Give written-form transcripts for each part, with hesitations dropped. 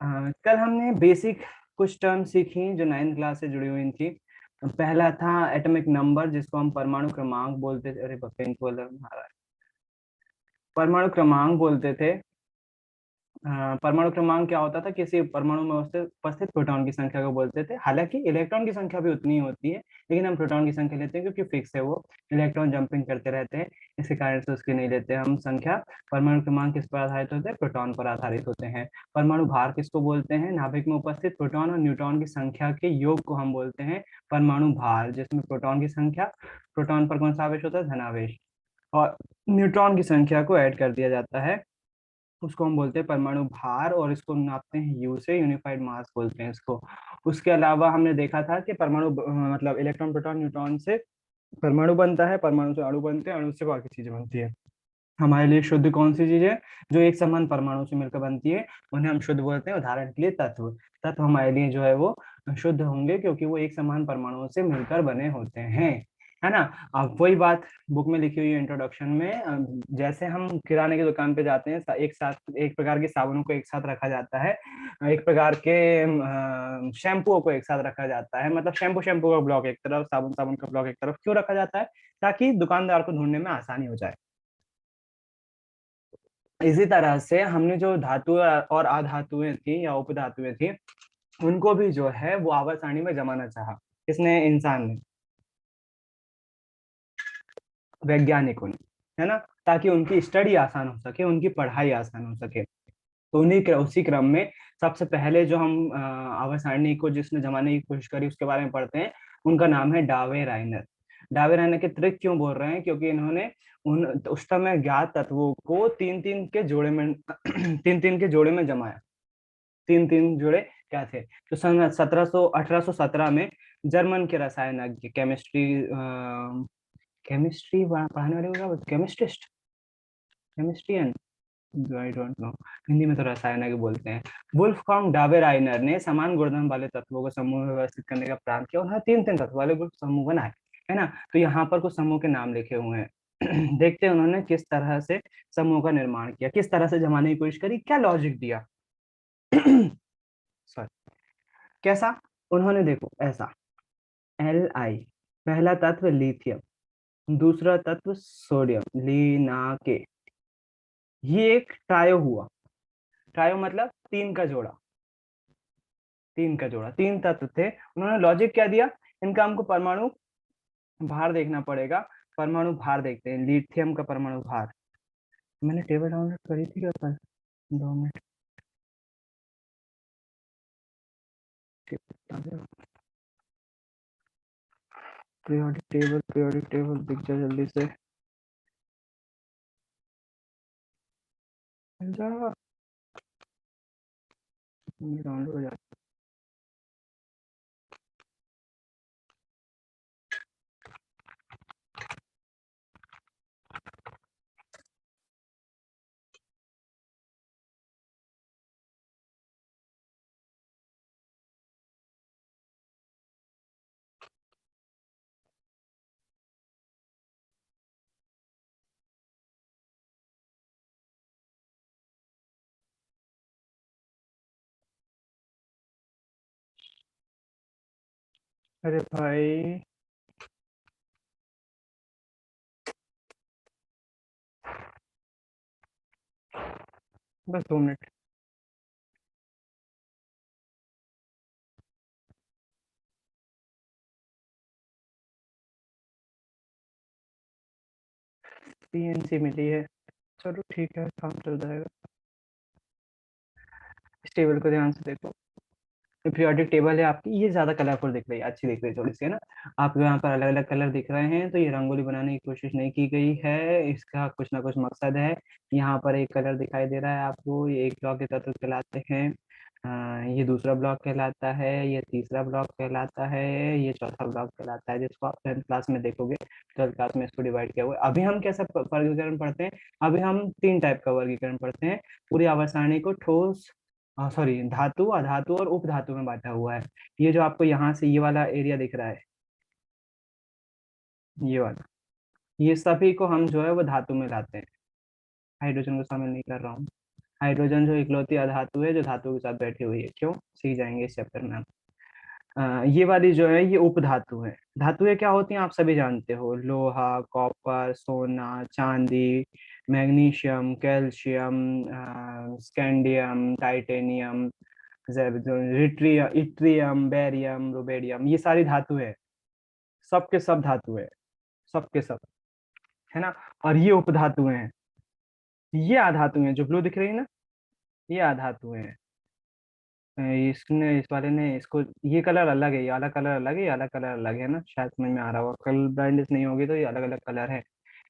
कल हमने बेसिक कुछ टर्म सीखी जो 9th क्लास से जुड़ी हुई थी। पहला था एटॉमिक नंबर, जिसको हम परमाणु क्रमांक बोलते थे। अरे बाप रे, इनको अलग आ रहा है। परमाणु क्रमांक बोलते थे। परमाणु क्रमांक क्या होता था? किसी परमाणु में उपस्थित प्रोटॉन की संख्या को बोलते थे। हालांकि इलेक्ट्रॉन की संख्या भी उतनी ही होती है, लेकिन हम प्रोटॉन की संख्या लेते हैं क्योंकि फिक्स है वो। इलेक्ट्रॉन जंपिंग करते रहते हैं, इसी कारण से उसकी नहीं लेते हम संख्या। परमाणु क्रमांक किस पर आधारित होते हैं? प्रोटॉन पर आधारित होते हैं। परमाणु भार किसको बोलते हैं? नाभिक में उपस्थित प्रोटॉन और न्यूट्रॉन की संख्या के योग को हम बोलते हैं परमाणु भार, जिसमें प्रोटॉन की संख्या, प्रोटॉन पर कौन सा आवेश होता है? धनावेश, और न्यूट्रॉन की संख्या को ऐड कर दिया जाता है, उसको हम बोलते हैं परमाणु भार। और इसको नापते हैं यू से, यूनिफाइड मास बोलते हैं इसको। उसके अलावा हमने देखा था कि परमाणु मतलब इलेक्ट्रॉन प्रोटॉन न्यूट्रॉन से परमाणु बनता है, परमाणु से अणु बनते हैं, अणु से बाकी चीजें बनती है। हमारे लिए शुद्ध कौन सी चीज है? जो एक समान परमाणु से मिलकर बनती है, उन्हें हम शुद्ध बोलते हैं। उदाहरण के लिए तत्व। तत्व हमारे लिए जो है वो शुद्ध होंगे, क्योंकि वो एक समान परमाणुओं से मिलकर बने होते हैं, है ना। अब वही बात बुक में लिखी हुई है इंट्रोडक्शन में। जैसे हम किराने की दुकान पे जाते हैं, एक साथ एक प्रकार के साबुनों को एक साथ रखा जाता है, एक प्रकार के शैम्पुओं को एक साथ रखा जाता है। मतलब शैम्पू शैम्पू का ब्लॉक एक तरफ, साबुन साबुन का ब्लॉक एक तरफ। क्यों रखा जाता है? ताकि दुकानदार को ढूंढने में आसानी हो जाए। इसी तरह से हमने जो धातु और अधातुएं थी या उपधातुएं थी, उनको भी जो है वो आवर्त सारणी में जमाना चाहा। किसने? इंसान ने, वैज्ञानिकों ने, है ना। ताकि उनकी स्टडी आसान हो सके, उनकी पढ़ाई आसान हो सके। तो उसी क्रम में सबसे पहले जो हम आवर्त सारणी को जिसने जमाने की कोशिश करी, उसके बारे में पढ़ते हैं। उनका नाम है डावे राइनर। डावे राइनर के ट्रिक क्यों बोल रहे हैं? क्योंकि इन्होंने उस समय ज्ञात तत्वों को तीन तीन के जोड़े में तीन तीन के जोड़े में जमाया। तीन तीन जोड़े क्या थे? तो सन 1817 में जर्मन के रसायनज्ञ, केमिस्ट्री पढ़ाने वाले को क्या बोलते? केमिस्ट्रिस्ट, केमिस्ट्रियन, आई डोंट नो। हिंदी में तो रसायनज्ञ बोलते हैं। वुल्फगांग डाबेराइनर ने समान गुणधर्म वाले तत्वों को समूह में व्यवस्थित करने का प्रयास किया। उन्होंने तीन तीन तत्व वाले ग्रुप समूह बनाए, है ना। तो यहाँ पर कुछ समूह के नाम लिखे हुए हैं। देखते हैं उन्होंने किस तरह से समूह का निर्माण किया, किस तरह से जमाने की कोशिश करी, क्या लॉजिक दिया। सॉरी, कैसा? उन्होंने देखो ऐसा, Li, पहला तत्व लिथियम, दूसरा तत्व सोडियम, लीना के, ये एक ट्रायो हुआ। ट्रायो मतलब तीन का जोड़ा, तीन का जोड़ा, तीन तत्व थे। उन्होंने लॉजिक क्या दिया? इनका हमको परमाणु भार देखना पड़ेगा। परमाणु भार देखते हैं, लिथियम का परमाणु भार। मैंने टेबल डाउनलोड करी थी क्या कल? 2 मिनट। पीरियोडिक टेबल दिख जाए जल्दी से, मिल जाएगा। डाउनलोड हो जाए। अरे भाई, बस 2 मिनट। पीएनसी मिली है, चलो ठीक है, काम चल जाएगा। इस टेबल को ध्यान से देखो। पीरियोडिक टेबल है आपकी, ये ज्यादा कलरफुल दिख रही है, अच्छी दिख रही है थोड़ी सी, है ना। आपको यहाँ पर अलग अलग कलर दिख रहे हैं, तो ये रंगोली बनाने की कोशिश नहीं की गई है, इसका कुछ ना कुछ मकसद है। यहाँ पर एक कलर दिखाई दे रहा है आपको, ये एक ब्लॉक के तत्व कहलाते हैं। ये दूसरा ब्लॉक कहलाता है, ये तीसरा ब्लॉक कहलाता है, ये चौथा ब्लॉक कहलाता है, जिसको आप 10th क्लास में देखोगे। 12th क्लास में इसको डिवाइड किया हुआ है। अभी हम कैसा वर्गीकरण पढ़ते हैं? अभी हम तीन टाइप का वर्गीकरण पढ़ते हैं। पूरी आवर्त सारणी को ठोस, सॉरी, धातु, अधातु और उपधातु में बांटा हुआ है। ये जो आपको यहाँ से ये वाला एरिया दिख रहा है, ये वाला, ये सभी को हम जो है वो धातु में लाते हैं। हाइड्रोजन को शामिल नहीं कर रहा हूँ। हाइड्रोजन जो इकलौती अधातु है जो धातु के साथ बैठी हुई है। क्यों, सीख जाएंगे इस चैप्टर में। ये वाली जो है ये उपधातु है। धातुएं क्या होती हैं आप सभी जानते हो, लोहा, कॉपर, सोना, चांदी, magnesium, calcium, scandium, titanium, yttrium, barium, rubidium, ये सारी धातु है, सब के सब धातु है, सब के सब, है ना। और ये उपधातुएं हैं, ये आधातु हैं जो ब्लू दिख रही है ना, ये आधातु हैं। इसने, इस वाले ने इसको, ये कलर अलग है, ये वाला कलर अलग है, ये वाला कलर अलग है ना, शायद समझ में आ रहा होगा। कलर ब्राइटनेस नहीं होगी तो ये अलग अलग कलर है,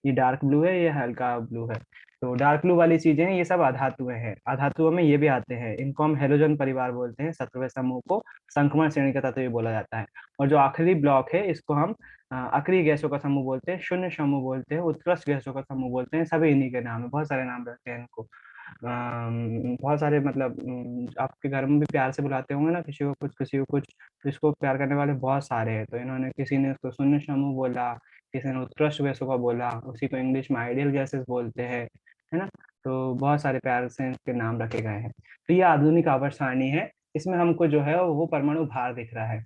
ये डार्क ब्लू है, ये हल्का ब्लू है। तो डार्क ब्लू वाली चीजें हैं, ये सब आधातुएं हैं। आधातुओं में ये भी आते हैं, इनको हम हेलोजन परिवार बोलते हैं। सत्रहवें समूह को संक्रमण श्रेणी का तत्व भी बोला जाता है। और जो आखिरी ब्लॉक है इसको हम अक्रिय गैसों का समूह बोलते हैं, शून्य समूह बोलते हैं, उत्कृष्ट गैसों का समूह बोलते हैं। सभी इन्हीं के नाम है, बहुत सारे नाम रहते हैं इनको। बहुत सारे, मतलब आपके घर में भी प्यार से बुलाते होंगे ना, किसी को कुछ किसी को कुछ, तो इसको प्यार करने वाले बहुत सारे हैं। तो इन्होंने, किसी ने उसको शून्य समूह बोला, किसी ने उत्कृष्ट गैसों का बोला, उसी को इंग्लिश में आइडियल गैसेस बोलते हैं, है ना। तो बहुत सारे प्यार से इसके नाम रखे गए हैं। तो ये आधुनिक आवर्त सारणी है, इसमें हमको जो है वो परमाणु भार दिख रहा है।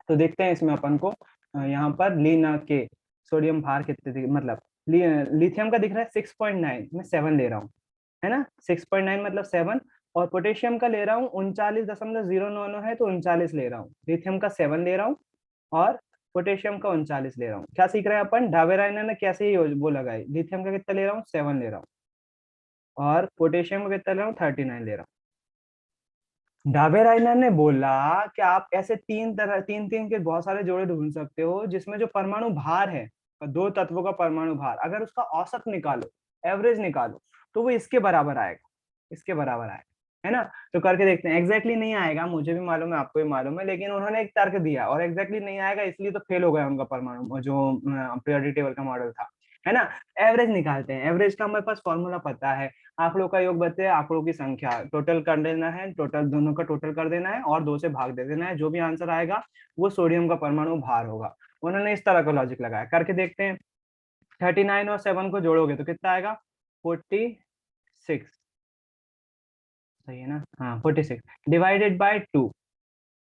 तो देखते हैं इसमें अपन को, यहाँ पर ली न के सोडियम भार कितने मतलब लिथियम का दिख रहा है 6.9, मैं 7 ले रहा हूँ, है ना। 6.9 मतलब 7। और पोटेशियम का ले रहा हूँ 39.099 है, तो 39 ले रहा हूँ। लिथियम का 7 ले रहा हूँ और पोटेशियम का 39 ले रहा हूँ। क्या सीख रहे हैं अपन, डावेराइनर ने कैसे ही वो लगाई, लिथियम का कितना ले रहा हूँ 7 ले रहा हूँ, और पोटेशियम का कितना ले रहा हूँ 39 ले रहा हूँ। डावेराइनर ने बोला कि आप ऐसे तीन तीन के बहुत सारे जोड़े ढूंढ सकते हो जिसमें जो परमाणु भार है, दो तत्वों का परमाणु भार, अगर उसका औसत निकालो, एवरेज निकालो, तो वो इसके बराबर आएगा, इसके बराबर आएगा, है ना। तो करके देखते हैं। एग्जैक्टली नहीं आएगा, मुझे भी मालूम है, आपको भी मालूम है, लेकिन उन्होंने एक तर्क दिया और एग्जैक्टली नहीं आएगा, इसलिए तो फेल हो गया उनका परमाणु जो पीरियोडिक टेबल का मॉडल था, है ना। एवरेज निकालते हैं। एवरेज का हमारे पास फॉर्मूला पता है, आंकड़ों का योग बते आंकड़ों की संख्या, टोटल कर देना है, टोटल दोनों का टोटल कर देना है और 2 से भाग दे देना है, जो भी आंसर आएगा वो सोडियम का परमाणु भार होगा। उन्होंने इस तरह का लॉजिक लगाया, करके देखते हैं। 39 और 7 को जोड़ोगे तो कितना आएगा, 46, सही है ना, हाँ 46 डिवाइडेड बाय 2।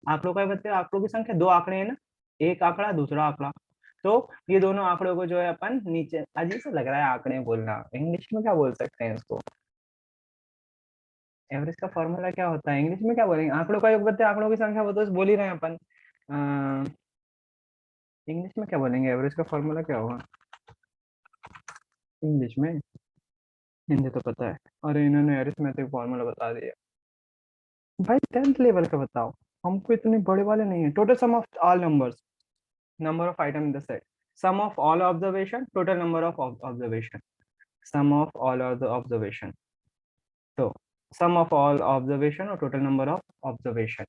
आंकड़ों का बताए, आंकड़ों की संख्या, दो आंकड़े हैं ना, एक आंकड़ा दूसरा आंकड़ा, तो ये दोनों आंकड़ों को जो है अपन नीचे, अजीब सा लग रहा है आंकड़े बोलना, इंग्लिश में क्या बोल सकते हैं इसको, एवरेज का फॉर्मूला क्या होता है इंग्लिश में क्या बोलेंगे, आंकड़ों का योग बताए आंकड़ों की संख्या, वो तो बोल ही रहे हैं अपन। इंग्लिश में क्या बोलेंगे, एवरेज का फॉर्मूला क्या होगा इंग्लिश में, हिंदी तो पता है। अरे इन्होंने अरिथमेटिक फॉर्मूला बता दिया भाई, 10th लेवल का बताओ, हमको इतने बड़े वाले नहीं है। Total sum of all numbers, number of item in the set, sum of all observation, total number of observation, sum of all of the observation, तो sum of all observation और total number of observation।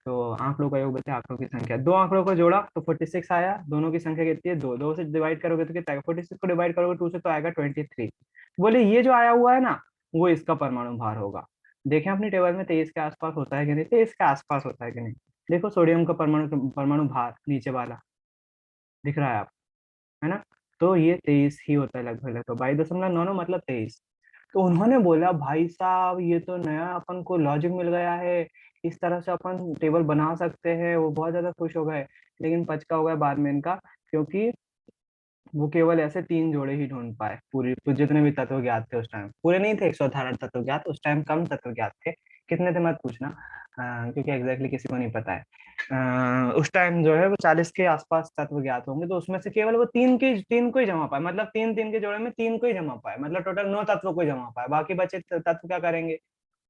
तो आंकड़ों का योग बताए आंकड़ों की संख्या, दो आंकड़ों को जोड़ा तो 46 आया, दोनों की संख्या कितनी है, दो, दो से डिवाइड करोगे तो कितना आएगा, 46 को डिवाइड करोगे 2 से तो आएगा 23। बोले ये जो आया हुआ है ना, वो इसका परमाणु भार होगा। देखें अपनी टेबल में 23 के आसपास होता है कि नहीं, 23 के आसपास होता है कि नहीं। देखो सोडियम का परमाणु परमाणु भार नीचे वाला दिख रहा है आप, है ना। तो ये 23 ही होता है लगभग लगभग, 22.99 मतलब 23। तो उन्होंने बोला भाई साहब ये तो नया अपन को लॉजिक मिल गया है, इस तरह से अपन टेबल बना सकते हैं। वो बहुत ज्यादा खुश हो गए, लेकिन पचका हो गया बाद में इनका, क्योंकि वो केवल ऐसे 3 जोड़े ही ढूंढ पाए, पूरी तो जितने भी तत्व ज्ञात थे उस टाइम, पूरे नहीं थे 118 तत्व ज्ञात उस टाइम, कम तत्व ज्ञात थे। कितने थे मत पूछना, क्योंकि एग्जैक्टली किसी को नहीं पता है। उस टाइम जो है वो 40 के आसपास तत्व ज्ञात होंगे, तो उसमें से केवल वो तीन को ही जमा पाए, मतलब तीन तीन के जोड़े में 3 को ही जमा पाए, मतलब टोटल 9 तत्वों को ही जमा पाए। बाकी बचे तत्व क्या करेंगे,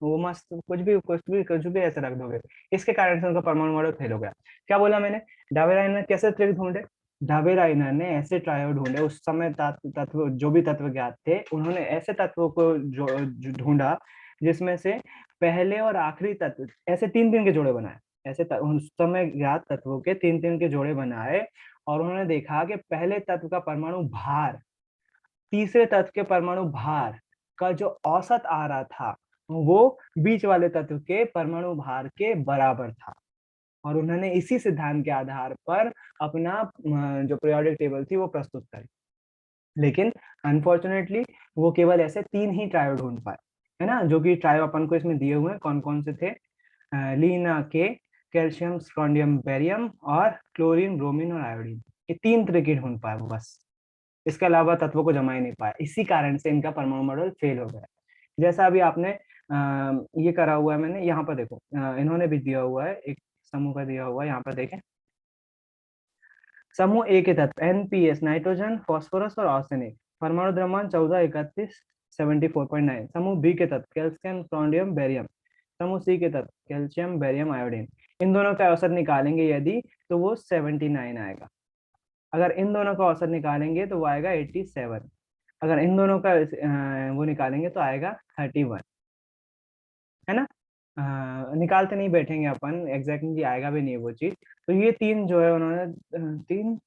वो मस्त कुछ भी ऐसे रख दोगे। इसके कारण से उनका परमाणु मॉडल फेल हो गया। क्या बोला मैंने, डावेराइन ने कैसे त्रिक ढूंढे, डावेराइनर ने ऐसे ट्रायो ढूंढे, उस समय तत्व जो भी तत्व ज्ञात थे उन्होंने ऐसे तत्वों को जो ढूंढा जिसमें से पहले और आखिरी तत्व ऐसे 3 3 के जोड़े बनाए, ऐसे उस समय ज्ञात तत्वों के 3 3 के जोड़े बनाए। और उन्होंने देखा कि पहले तत्व का परमाणु भार तीसरे तत्व के परमाणु भार का जो औसत आ रहा था वो बीच वाले तत्व के परमाणु भार के बराबर था। और उन्होंने इसी सिद्धांत के आधार पर अपना जो पीरियोडिक टेबल थी वो प्रस्तुत करी। लेकिन अनफॉर्चुनेटली वो केवल ऐसे 3 ही ट्रायो ढूंढ पाए, है ना, जो कि ट्रायो अपन को इसमें दिए हुए हैं, कौन कौन से थे, लीना के, कैल्शियम, स्ट्रोंडियम, बेरियम और क्लोरीन, ब्रोमीन और आयोडीन। ये 3 तरह के ढूंढ पाए वो बस, इसके अलावा तत्वों को जमा ही नहीं पाया। इसी कारण से इनका परमाणु मॉडल फेल हो गया। जैसा अभी आपने ये करा हुआ है, मैंने यहाँ पर देखो, इन्होंने भी दिया हुआ है, एक समूह का दिया हुआ है, यहाँ पर देखें। समूह ए के तत्व एनपीएस, नाइट्रोजन, फास्फोरस और आर्सेनिक, परमाणु द्रव्यमान 14, 31, 74.9। समूह बी के तत्व कैल्शियम, स्ट्रोंडियम, बेरियम। समूह सी के तत्व कैल्शियम, बेरियम, आयोडीन। इन दोनों का औसत निकालेंगे यदि, तो वो 79 आएगा। अगर इन दोनों का औसत निकालेंगे तो वो आएगा 87। अगर इन दोनों का वो निकालेंगे तो आएगा 31, है ना। निकालते नहीं बैठेंगे अपन, एग्जैक्टली आएगा भी नहीं वो चीज। तो ये 3 जो है उन्होंने 3,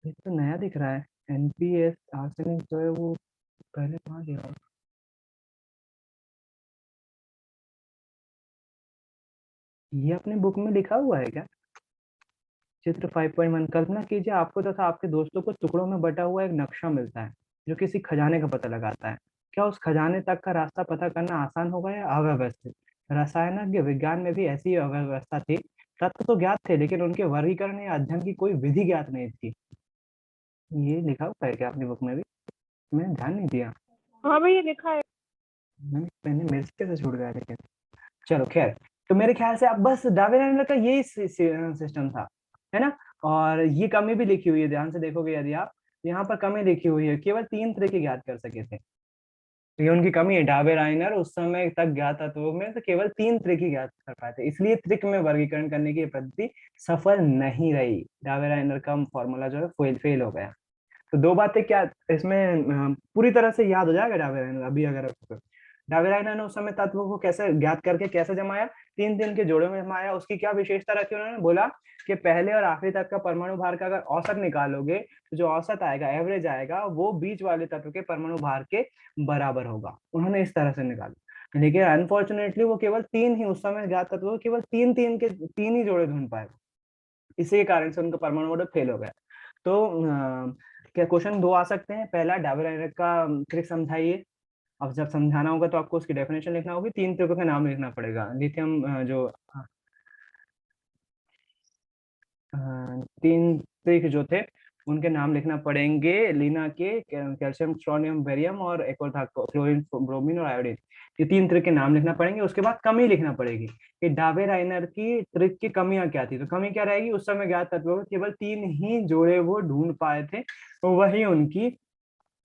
ये तो नया दिख रहा है। एनपीएस, आर्सेनिक जो है वो पहले कहाँ दिया हुआ? ये अपने बुक में लिखा हुआ है क्या? चित्र 5.1, कल्पना कीजिए आपको तथा आपके दोस्तों को टुकड़ों में बटा हुआ एक नक्शा मिलता है जो किसी खजाने का पता लगाता है। क्या उस खजाने तक का रास्ता पता करना आसान होगा या अव्यवस्थित? रसायनज्ञ विज्ञान में भी ऐसी अव्यवस्था थी। तत्व तो ज्ञात थे लेकिन उनके वर्गीकरण या अध्ययन की कोई विधि ज्ञात नहीं थी। ये लिखा हुआ है क्या अपनी बुक में भी? मैंने ध्यान नहीं दिया। हाँ भैया लिखा है। मैंने मेरे से कैसे छूट गया लेकिन, चलो खैर। तो मेरे ख्याल से अब बस डावेराइनर का यही सिस्टम था, है ना। और ये कमी भी लिखी हुई है, ध्यान से देखोगे यदि आप, यहाँ पर कमी लिखी हुई है, केवल 3 तरह के ज्ञात कर सके थे। तो ये उनकी कमी है, डावेराइनर उस समय तक ज्ञात तत्वों में तो केवल 3 तरह की ज्ञात कर पाए थे, इसलिए त्रिक में वर्गीकरण करने की पद्धति सफल नहीं रही। डावेराइनर का फॉर्मूला जो है फेल हो गया। तो 2 बातें क्या इसमें पूरी तरह से याद हो जाएगा डावेराइनर अभी अगर आपको। डावेराइनर ने उस समय तत्वों को कैसे ज्ञात करके कैसे जमाया, 3 के जोड़े में जमाया। उसकी क्या विशेषता रखी उन्होंने, बोला कि पहले और आखिरी तक का परमाणु भार का अगर औसत निकालोगे तो जो औसत आएगा, एवरेज आएगा, वो बीच वाले तत्व के परमाणु भार के बराबर होगा। उन्होंने इस तरह से निकाला, लेकिन अनफॉर्चुनेटली वो केवल 3 ही उस समय ज्ञात तत्वों केवल 3 ही जोड़े ढूंढ पाए। इसी कारण से उनका परमाणु मॉडल फेल हो गया। तो क्या क्वेश्चन 2 आ सकते हैं। पहला, डावेराइनर का ट्रिक समझाइए। अब जब समझाना होगा तो आपको उसकी डेफिनेशन लिखना होगी, 3 तत्वों का नाम लिखना पड़ेगा। लिथियम जो 3 तत्व जो थे उनके नाम लिखना पड़ेंगे, लीना के, कैल्शियम, स्ट्रोनियम, बेरियम और एक और था क्लोरीन, ब्रोमीन और आयोडीन। ये 3 तरह के नाम लिखना पड़ेंगे। उसके बाद कमी लिखना पड़ेगी कि डावेराइनर की ट्रिक की कमियां क्या थी। तो कमी क्या रहेगी, उस समय ज्ञात तत्वों के केवल 3 ही जोड़े वो ढूंढ पाए थे, तो वही उनकी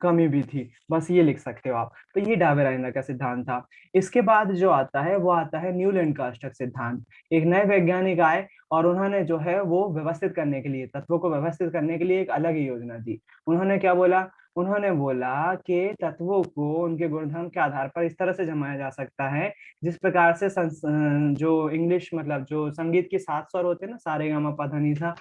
कमी भी थी। बस ये लिख सकते हो आप। तो ये डावेराइनर का सिद्धांत था। इसके बाद जो आता है वो आता है न्यूलैंड का अष्टक सिद्धांत। एक नए वैज्ञानिक आए और उन्होंने जो है वो व्यवस्थित करने के लिए, तत्वों को व्यवस्थित करने के लिए एक अलग ही योजना दी। उन्होंने क्या बोला, उन्होंने बोला कि तत्वों को उनके गुणधर्म के आधार पर इस तरह से जमाया जा सकता है जिस प्रकार से जो इंग्लिश मतलब जो संगीत के 7 स्वर होते हैं ना, सा रे गा मा पा धा नी सा,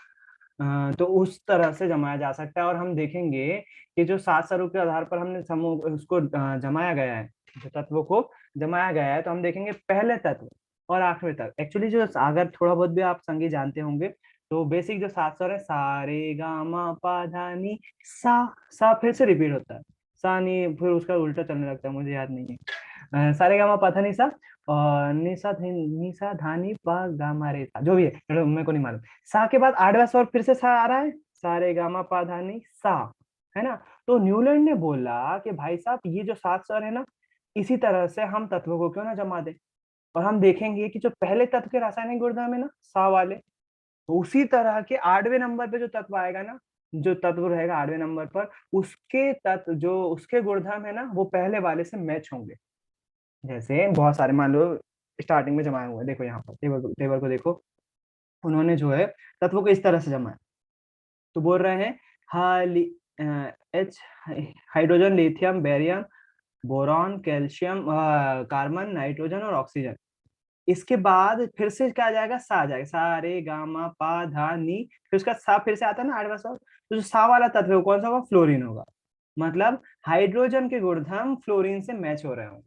तो उस तरह से जमाया जा सकता है। और हम देखेंगे कि जो 7 स्वरों के आधार पर हमने समूह उसको जमाया गया है, जो तत्वों को जमाया गया है, तो हम देखेंगे पहले तत्व और आखिरी तत्व। एक्चुअली जो अगर थोड़ा बहुत भी आप संगीत जानते होंगे तो बेसिक जो 7 स्वर है, सा रे गा मा पा धा नी सा फिर से रिपीट होता है, सा नी फिर उसका उल्टा चलने लगता है, मुझे याद नहीं है। सा रे गा मा पा धा नी सा और नी सा धा नी पा गा मा रे सा, जो भी है चलो मेरे को नहीं मालूम। सा के बाद 8वां स्वर फिर से सा आ रहा है, सा रे गा मा पा धा नी सा, है ना। तो न्यूलैंड ने बोला कि भाई साहब ये जो 7 स्वर है ना, इसी तरह से हम तत्वों को क्यों ना जमा दें। और हम देखेंगे कि जो पहले तत्व के रासायनिक गुणधर्म है ना, सा वाले, तो उसी तरह के 8वें नंबर पे जो तत्व आएगा ना, जो तत्व रहेगा 8वें नंबर पर, उसके तत्व जो उसके गुणधर्म है ना, वो पहले वाले से मैच होंगे। जैसे बहुत सारे मान लो स्टार्टिंग में जमाए हुए हैं, देखो यहाँ पर टेबल को देखो। उन्होंने जो है तत्वों को इस तरह से जमाया, तो बोल रहे हैं हाली H hydrogen, lithium, barium, boron, calcium, carbon, nitrogen और ऑक्सीजन। इसके बाद फिर से क्या आ जाएगा, सा आ जाएगा, सा रे गा मा पा धा नी, फिर उसका सा फिर से आता है ना 8वां स्वर, तो जो सा वाला तत्व है वो कौन सा होगा, फ्लोरीन होगा। मतलब हाइड्रोजन के गुणधर्म फ्लोरीन से मैच हो रहे होंगे,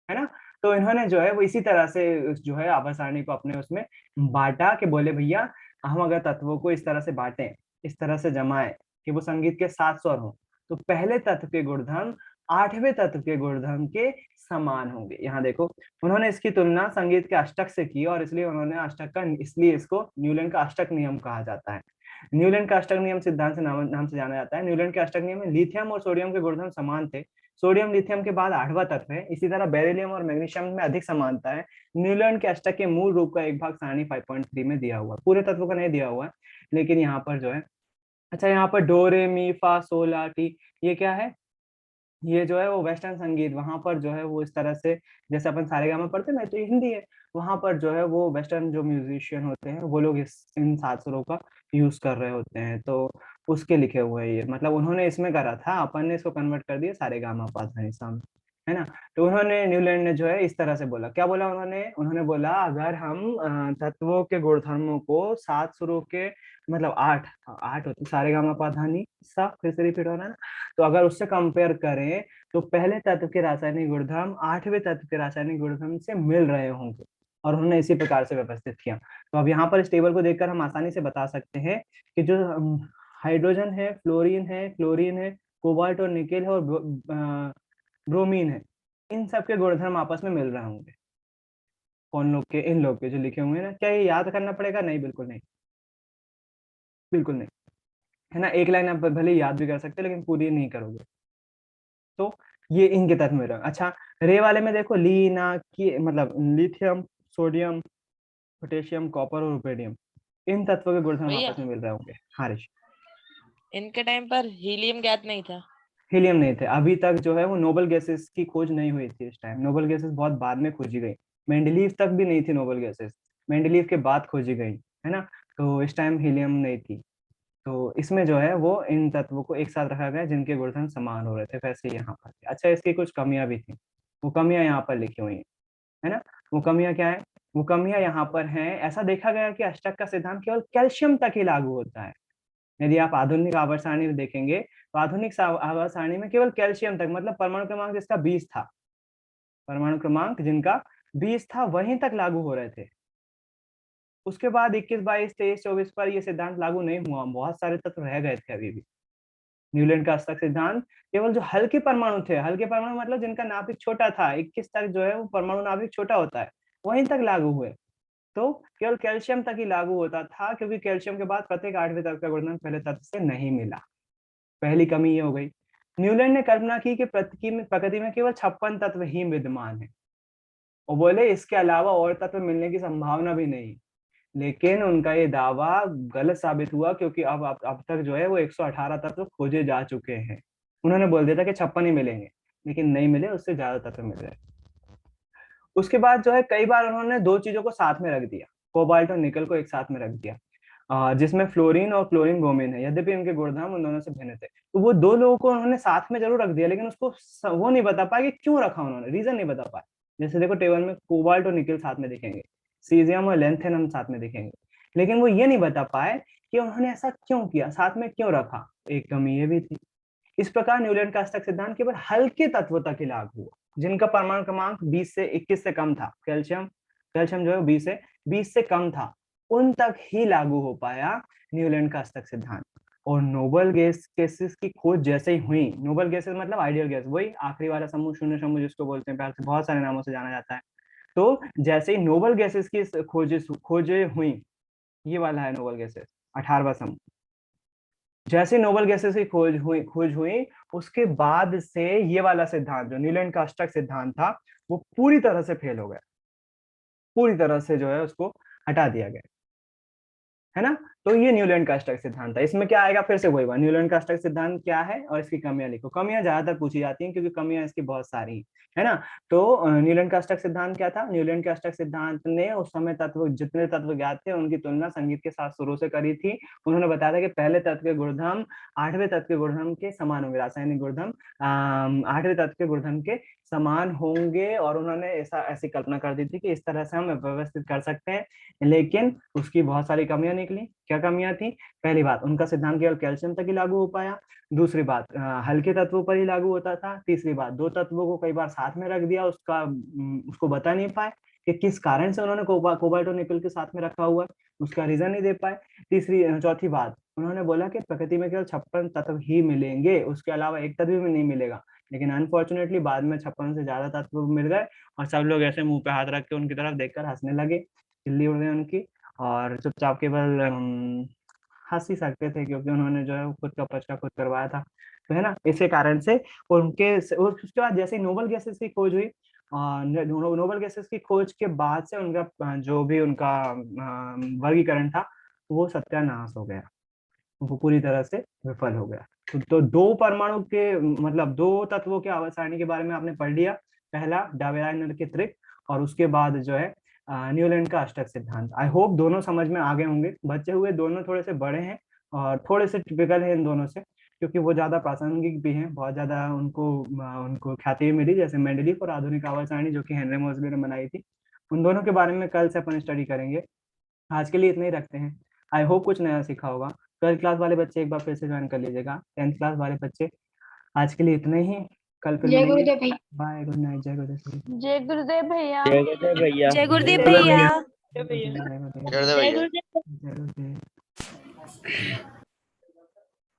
है ना। तो इन्होंने जो है वो इसी तरह से जो है आवर्त सारणी को अपने उसमें बांटा कि बोले भैया हम अगर तत्वों को इस तरह से बांटें, इस तरह से जमाएं कि वो संगीत के 7 स्वर हो, तो पहले तत्व के गुणधर्म आठवें तत्व के गुणधर्म के समान होंगे। यहाँ देखो, उन्होंने इसकी तुलना संगीत के अष्टक से की, और इसलिए उन्होंने अष्टक का, इसलिए इसको न्यूलैंड का अष्टक नियम कहा जाता है। न्यूलैंड का अष्टक नियम सिद्धांत से नाम से जाना जाता है। न्यूलैंड के अष्टक नियम में लिथियम और सोडियम के गुणधर्म समान थे। सोडियम लिथियम के बाद आठवां तत्व है। इसी तरह बेरिलियम और मैग्नीशियम में अधिक समानता है। न्यूलैंड के अष्टक के मूल रूप का एक भाग सारणी 5.3 में दिया हुआ है, पूरे तत्वों का नहीं दिया हुआ है, लेकिन यहाँ पर जो है, अच्छा यहाँ पर डो रे मी फा सोल ला टी, ये क्या है, ये जो है वो वेस्टर्न संगीत, वहां पर जो है वो इस तरह से, जैसे अपन सारेगामा पढ़ते हैं ना, तो ये हिंदी है, वहां पर जो है वो वेस्टर्न जो म्यूजिशियन होते हैं वो लोग इन सात सुरों का यूज कर रहे होते हैं, तो उसके लिखे हुए हैं ये, मतलब उन्होंने इसमें करा था, अपन ने इसको कन्वर्ट कर दिया सारेगामा पा धा नि सा में, है ना। तो उन्होंने, न्यूलैंड ने जो है इस तरह से बोला, क्या बोला उन्होंने, उन्होंने बोला अगर हम तत्वों के गुणधर्मों को सात सुरों के, मतलब आठ, आठ होते सारेगामा पा धा नि सा, फिर से रिपीट हो रहा है ना, तो अगर उससे कंपेयर करें तो पहले तत्व के रासायनिक गुणधर्म आठवें तत्व के रासायनिक गुणधर्म से मिल रहे होंगे, और उन्होंने इसी प्रकार से व्यवस्थित किया। तो अब यहाँ पर इस टेबल को देखकर हम आसानी से बता सकते हैं कि जो हाइड्रोजन है, फ्लोरीन है, क्लोरीन है, कोबाल्ट और निकेल है, और ब्रोमीन है, इन सब के गुणधर्म आपस में मिल रहे होंगे। कौन लोग के, इन लोग के जो लिखे हुए हैं ना, क्या ये याद करना पड़ेगा? नहीं, बिल्कुल नहीं, बिल्कुल नहीं, है ना। एक लाइन आप भले याद भी कर सकते हो, लेकिन पूरी नहीं करोगे। तो ये इनके तत्व में रंग। अच्छा, रे वाले में देखो, ली ना की, मतलब लिथियम, सोडियम, पोटेशियम, कॉपर और रुपेडियम, इन तत्वों के गुणधर्म भैया आपस में मिल रहे होंगे। हाँ ऋषि। इनके टाइम पर हीलियम ज्ञात नहीं था। हीलियम नहीं थे अभी तक, जो है वो नोबल गैसेस की खोज नहीं हुई थी इस टाइम, नोबल गैसेस बहुत बाद में खोजी गई। मेंडलीव तक भी नहीं थी नोबल गैसेस, मेंडलीव के बाद खोजी गई, है ना। तो इस टाइम हीलियम नहीं थी। तो इसमें जो है वो इन तत्वों को एक साथ रखा गया जिनके गुणधर्म समान हो रहे थे, वैसे यहाँ पर थे। अच्छा, इसकी कुछ कमियां भी थी, वो कमियां यहाँ पर लिखी हुई है ना। वो कमियां क्या है? वो कमियां यहाँ पर हैं, ऐसा देखा गया कि अष्टक का सिद्धांत केवल कैल्शियम तक ही लागू होता है। यदि आप आधुनिक आवर्त सारणी में देखेंगे तो आधुनिक आवर्त सारणी में केवल कैल्शियम तक, मतलब परमाणु क्रमांक जिसका 20 था, परमाणु क्रमांक जिनका 20 था वहीं तक लागू हो रहे थे। उसके बाद 21, 22, 23, 24 पर ये सिद्धांत लागू नहीं हुआ, बहुत सारे तत्व रह गए थे अभी भी। न्यूलैंड का अष्टक सिद्धांत केवल जो हल्के परमाणु थे, हल्के परमाणु मतलब जिनका नाभिक छोटा था, 21 तक जो है वो परमाणु नाभिक छोटा होता है, वहीं तक लागू हुए। तो केवल कैल्शियम तक ही लागू होता था, क्योंकि कैल्शियम के बाद प्रत्येक आठवें तत्व का गुणधर्म पहले तत्व से नहीं मिला। पहली कमी ये हो गई। न्यूलैंड ने कल्पना की कि प्रकृति में केवल 56 तत्व ही विद्यमान है, और बोले इसके अलावा और तत्व मिलने की संभावना भी नहीं। लेकिन उनका ये दावा गलत साबित हुआ, क्योंकि अब तक जो है वो 118 तत्व खोजे जा चुके हैं। उन्होंने बोल दिया था कि 56 ही मिलेंगे, लेकिन नहीं मिले, उससे ज्यादा तत्व मिल रहे। उसके बाद जो है कई बार उन्होंने दो चीजों को साथ में रख दिया, कोबाल्ट और निकल को एक साथ में रख दिया, जिसमें फ्लोरीन और क्लोरीन ब्रोमीन है, यद्यपि उनके गुणधर्म उन दोनों से भिन्न थे। तो वो दो लोगों को उन्होंने साथ में जरूर रख दिया, लेकिन उसको वो नहीं बता पाया कि क्यों रखा उन्होंने, रीजन नहीं बता पाया। जैसे देखो टेबल में कोबाल्ट और निकल साथ में दिखेंगे, सीजियम और लेंथेनम साथ में दिखेंगे, लेकिन वो ये नहीं बता पाए कि उन्होंने ऐसा क्यों किया, साथ में क्यों रखा। एक कमी ये भी थी। इस प्रकार न्यूलैंड का अष्टक सिद्धांत केवल हल्के तत्वों तक ही लागू हुआ, जिनका परमाणु क्रमांक 20 से 21 से कम था। कैल्शियम कैल्शियम जो है 20 से कम था, उन तक ही लागू हो पाया न्यूलैंड का अष्टक सिद्धांत। और नोबल गैसेस की खोज जैसे ही हुई, नोबल गैसेस मतलब आइडियल गैस, वही आखिरी वाला समूह, शून्य समूह जिसको बोलते हैं, प्यार से बहुत सारे नामों से जाना जाता है। तो जैसे ही नोबल गैसेस की खोजें हुई, ये वाला है नोबल गैसेस 18वां समूह, जैसे नोबल गैसेस की खोज हुई, उसके बाद से ये वाला सिद्धांत जो न्यूलैंड का अष्टक सिद्धांत था, वो पूरी तरह से फेल हो गया, पूरी तरह से जो है उसको हटा दिया गया, है ना। तो ये न्यूलैंड का अष्टक सिद्धांत था। इसमें क्या आएगा, फिर से वही बात, न्यूलैंड का अष्टक सिद्धांत क्या है और इसकी कमियां लिखो। कमियां ज्यादातर पूछी जाती हैं क्योंकि कमियां इसकी बहुत सारी है ना। तो न्यूलैंड का अष्टक सिद्धांत क्या था? न्यूलैंड के अष्टक सिद्धांत ने उस समय तत्व, जितने तत्व ज्ञात थे उनकी तुलना संगीत के साथ सुरों से करी थी। उन्होंने बताया था कि पहले तत्व के गुणधर्म आठवें तत्व के गुणधर्म के समान होंगे, रासायनिक गुणधर्म आठवें तत्व के गुणधर्म के समान होंगे, और उन्होंने ऐसी कल्पना कर दी थी कि इस तरह से हम व्यवस्थित कर सकते हैं। लेकिन उसकी बहुत सारी कमियां निकली। क्या कमियां थी? पहली बात, उनका सिद्धांत केवल कैल्शियम तक ही लागू हो पाया। दूसरी बात, हल्के तत्वों पर ही लागू होता था। तीसरी बात, दो तत्वों को कई बार साथ में रख दिया, उसको बता नहीं पाए कि किस कारण से उन्होंने कोबाल्ट और निकल के साथ में रखा हुआ है, उसका रीजन नहीं दे पाए। चौथी बात, उन्होंने बोला कि प्रकृति में केवल 56 तत्व ही मिलेंगे, उसके अलावा एक तत्व भी नहीं मिलेगा। लेकिन अनफॉर्चुनेटली बाद में 56 से ज्यादा तत्व मिल गए और सब लोग ऐसे मुंह पे हाथ रख के उनकी तरफ देखकर हंसने लगे, खिल्ली उड़ गई उनकी, और चुपचाप केवल हंस ही सकते थे क्योंकि उन्होंने जो है खुद का पर्चा खुद करवाया था, तो है ना, इसी कारण से उसके बाद जैसे नोबल गैसेस की खोज हुई, नोबल गैसेस की खोज के बाद से उनका जो भी उनका वर्गीकरण था वो सत्यानाश हो गया, वो पूरी तरह से विफल हो गया। तो दो परमाणु के मतलब दो तत्वों के आवर्त सारणी के बारे में आपने पढ़ लिया, पहला डावेराइनर के त्रिक और उसके बाद जो है न्यूलैंड का अष्टक सिद्धांत। आई होप दोनों समझ में आ गए होंगे। बचे हुए दोनों थोड़े से बड़े हैं और थोड़े से टिपिकल है इन दोनों से, क्योंकि वो ज्यादा प्रासंगिक भी हैं, बहुत ज्यादा उनको ख्याति भी मिली, जैसे मेंडलीफ और आधुनिक आवर्त सारणी जो कि हेनरी मोसले ने बनाई थी। उन दोनों के बारे में कल से अपन स्टडी करेंगे। आज के लिए इतना ही रखते हैं। आई होप कुछ नया सीखा होगा। 12th क्लास वाले बच्चे एक बार फिर से ज्वाइन कर लीजिएगा, 10th क्लास वाले बच्चे आज के लिए इतना ही, कल फिर जय मिलेंगे। गुरुदेव भैया। बाय, गुड नाइट, जय गुरुदेव। जय गुरुदेव भैया। जय गुरुदेव भैया। जय गुरुदेव जय भैया। गुरुदेव। जय गुरुदेव भैया। जय गुरुदेव।